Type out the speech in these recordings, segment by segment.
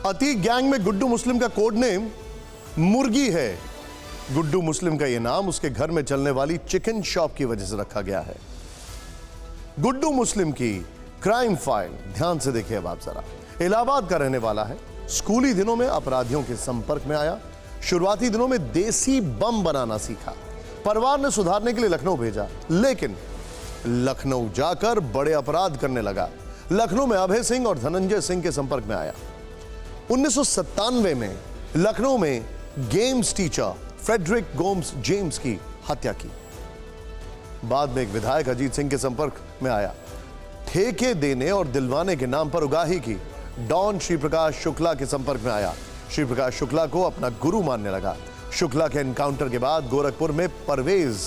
Atiq gang में गुड्डू मुस्लिम का code name मुर्गी है। गुड्डू मुस्लिम का यह नाम उसके घर में चलने वाली चिकन शॉप की वजह से रखा गया है। गुड्डू मुस्लिम की क्राइम फाइल ध्यान से देखिए अब आप जरा। इलाहाबाद का रहने वाला है। स्कूली दिनों में अपराधियों के संपर्क में आया। शुरुआती दिनों में देसी बम बनाना सीखा। परिवार ने सुधारने के लिए लखनऊ भेजा, लेकिन लखनऊ जाकर बड़े अपराध करने लगा। लखनऊ में अभय सिंह और धनंजय सिंह के संपर्क में आया। 1997 में लखनऊ में games teacher Frederick Gomes James की हत्या की। बाद में एक विधायक अजीत सिंह के संपर्क में आया। ठेके देने और दिलवाने के नाम पर उगाही की। डॉन श्री प्रकाश शुक्ला के संपर्क में आया। श्री प्रकाश शुक्ला को अपना गुरु मानने लगा। शुक्ला के एनकाउंटर के बाद गोरखपुर में परवेज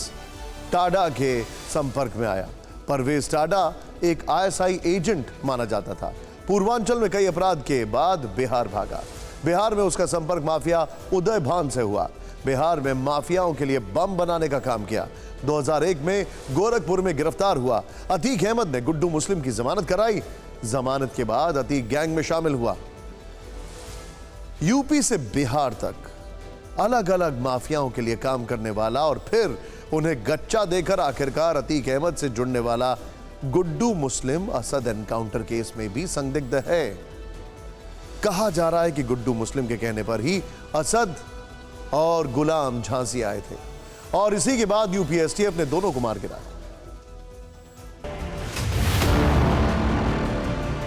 टाडा के संपर्क में आया। परवेज टाडा एक ISI एजेंट माना जाता था। पूर्वांचल में कई अपराध के बाद बिहार भागा। बिहार में उसका संपर्क माफिया उदय भान से हुआ। बिहार में माफियाओं के लिए बम बनाने का काम किया। 2001 में गोरखपुर में गिरफ्तार हुआ। अतीक अहमद ने गुड्डू मुस्लिम की जमानत कराई। जमानत के बाद अतीक गैंग में शामिल हुआ। यूपी से बिहार तक अलग अलग माफियाओं के लिए काम करने वाला और फिर उन्हें गच्चा देकर आखिरकार अतीक अहमद से जुड़ने वाला गुड्डू मुस्लिम असद एनकाउंटर केस में भी संदिग्ध है। कहा जा रहा है कि गुड्डू मुस्लिम के कहने पर ही असद और गुलाम झांसी आए थे और इसी के बाद यूपीएसटीएफ ने दोनों को मार गिराया।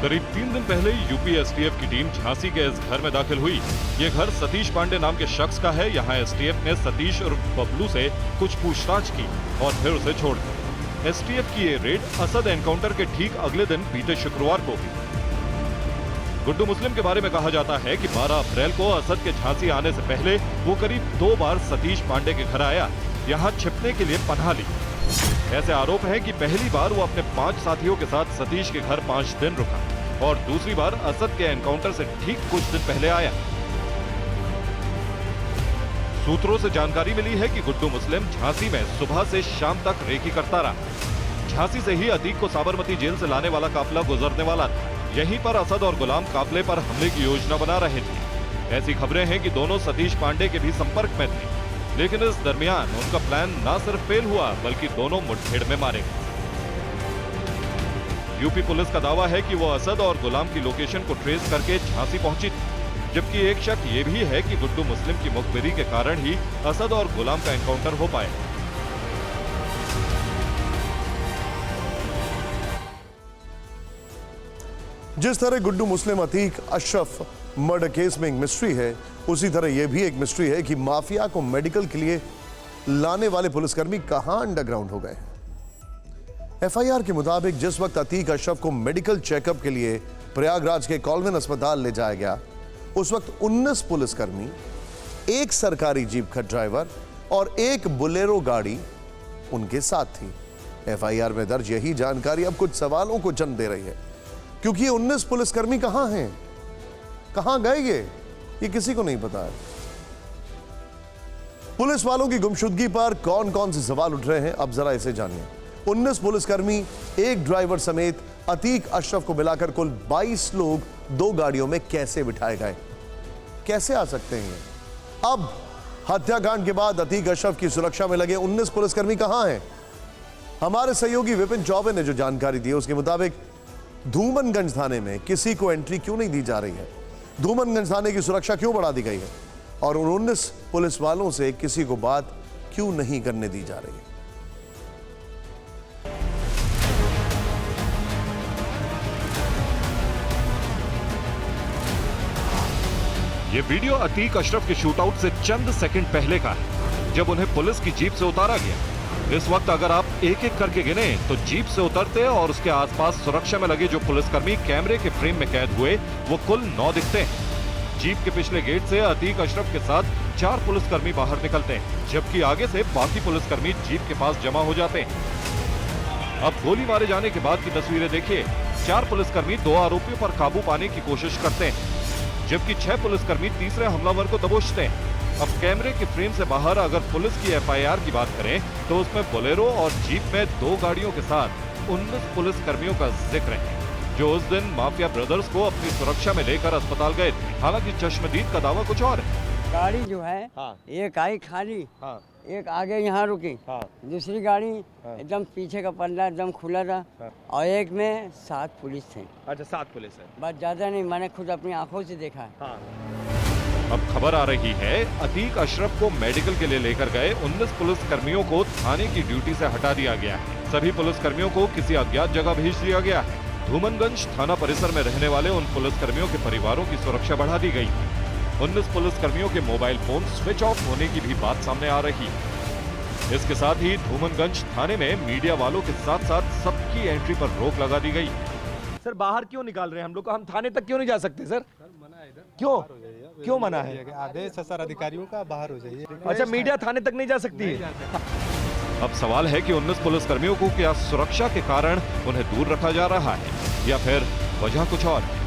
करीब 3 दिन पहले यूपीएसटीएफ की टीम झांसी के इस घर में दाखिल हुई। ये घर सतीश पांडे नाम के शख्स का है। यहाँ एसटीएफ ने सतीश और बबलू से कुछ पूछताछ की और फिर उसे छोड़ दिया। एसटीएफ की ये रेड असद एनकाउंटर के ठीक अगले दिन बीते शुक्रवार को हुई। गुड्डू मुस्लिम के बारे में कहा जाता है कि 12 अप्रैल को असद के झांसी आने से पहले वो करीब 2 बार सतीश पांडे के घर आया, यहाँ छिपने के लिए पनाह ली। ऐसे आरोप है कि पहली बार वो अपने 5 साथियों के साथ सतीश के घर 5 दिन रुका और दूसरी बार असद के एनकाउंटर से ठीक कुछ दिन पहले आया। सूत्रों से जानकारी मिली है कि गुड्डू मुस्लिम झांसी में सुबह से शाम तक रेकी करता रहा। झांसी से ही अतीक को साबरमती जेल से लाने वाला काफिला गुजरने वाला था। यहीं पर असद और गुलाम काफिले पर हमले की योजना बना रहे थे। ऐसी खबरें हैं कि दोनों सतीश पांडे के भी संपर्क में थे, लेकिन इस दरमियान उनका प्लान न सिर्फ फेल हुआ बल्कि दोनों मुठभेड़ में मारे गए। यूपी पुलिस का दावा है कि वो असद और गुलाम की लोकेशन को ट्रेस करके झांसी पहुंची थी, जबकि एक शक ये भी है कि गुड्डू मुस्लिम की मुखबिरी के कारण ही असद और गुलाम का एनकाउंटर हो पाया। जिस तरह गुड्डू मुस्लिम अतीक अशरफ मर्डर केस में एक मिस्ट्री है, उसी तरह यह भी एक मिस्ट्री है कि माफिया को मेडिकल के लिए लाने वाले पुलिसकर्मी कहां अंडरग्राउंड हो गए। एफआईआर के मुताबिक जिस वक्त अतीक अशरफ को मेडिकल चेकअप के लिए प्रयागराज के कॉलविन अस्पताल ले जाया गया, उस वक्त 19 पुलिसकर्मी, एक सरकारी जीप का ड्राइवर और एक बोलेरो गाड़ी उनके साथ थी। एफआईआर में दर्ज यही जानकारी अब कुछ सवालों को जन्म दे रही है, क्योंकि ये 19 पुलिसकर्मी कहां हैं, कहां गए ये किसी को नहीं पता है। पुलिस वालों की गुमशुदगी पर कौन कौन से सवाल उठ रहे हैं, अब जरा इसे जानिए। 19 पुलिसकर्मी, एक ड्राइवर समेत अतीक अशरफ को मिलाकर कुल 22 लोग 2 गाड़ियों में कैसे बिठाए गए, कैसे आ सकते हैं? अब हत्याकांड के बाद अतीक अशरफ की सुरक्षा में लगे 19 पुलिसकर्मी कहां हैं? हमारे सहयोगी विपिन चौबे ने जो जानकारी दी उसके मुताबिक धूमनगंज थाने में किसी को एंट्री क्यों नहीं दी जा रही है, धूमनगंज थाने की सुरक्षा क्यों बढ़ा दी गई है और उन 19 पुलिस वालों से किसी को बात क्यों नहीं करने दी जा रही है? ये वीडियो अतीक अशरफ के शूटआउट से चंद सेकंड पहले का है, जब उन्हें पुलिस की जीप से उतारा गया। इस वक्त अगर आप एक एक करके गिने तो जीप से उतरते और उसके आसपास सुरक्षा में लगे जो पुलिसकर्मी कैमरे के फ्रेम में कैद हुए वो कुल 9 दिखते हैं। जीप के पिछले गेट से अतीक अशरफ के साथ 4 पुलिसकर्मी बाहर निकलते हैं, जबकि आगे से बाकी पुलिसकर्मी जीप के पास जमा हो जाते हैं। अब गोली मारे जाने के बाद की तस्वीरें देखिए। 4 पुलिसकर्मी 2 आरोपियों पर काबू पाने की कोशिश करते हैं, जबकि 6 पुलिसकर्मी तीसरे हमलावर को दबोचते हैं। अब कैमरे के फ्रेम से बाहर अगर पुलिस की एफआईआर की बात करें तो उसमें बोलेरो और जीप में 2 गाड़ियों के साथ 19 पुलिस कर्मियों का जिक्र है, जो उस दिन माफिया ब्रदर्स को अपनी सुरक्षा में लेकर अस्पताल गए थे। हालांकि चश्मदीद का दावा कुछ और है। गाड़ी जो है हाँ। एक आई खाली, हाँ। एक आगे यहाँ रुकी, हाँ। दूसरी गाड़ी हाँ। एकदम पीछे का पल्ला एकदम खुला था, हाँ। और एक में 7 पुलिस थे। अच्छा 7 पुलिस है। बस ज़्यादा नहीं, मैंने खुद अपनी आंखों से देखा है। हाँ। अब खबर आ रही है अतीक अशरफ को मेडिकल के लिए लेकर गए 19 पुलिस कर्मियों को थाने की ड्यूटी से हटा दिया गया है। सभी पुलिस कर्मियों को किसी अज्ञात जगह भेज दिया गया है। धूमनगंज थाना परिसर में रहने वाले उन पुलिस कर्मियों के परिवारों की सुरक्षा बढ़ा दी गई है। 19 पुलिस कर्मियों के मोबाइल फोन स्विच ऑफ होने की भी बात सामने आ रही है। इसके साथ ही धूमनगंज थाने में मीडिया वालों के साथ साथ सबकी एंट्री पर रोक लगा दी गई। सर बाहर क्यों निकाल रहे हैं हम लोग को? हम थाने तक क्यों नहीं जा सकते सर? क्यों क्यों मना है? आदेश है सर अधिकारियों का, बाहर हो जाइए। अच्छा मीडिया थाने तक नहीं जा सकती है? अब सवाल है कि 19 पुलिस कर्मियों को क्या सुरक्षा के कारण उन्हें दूर रखा जा रहा है या फिर वजह कुछ और है।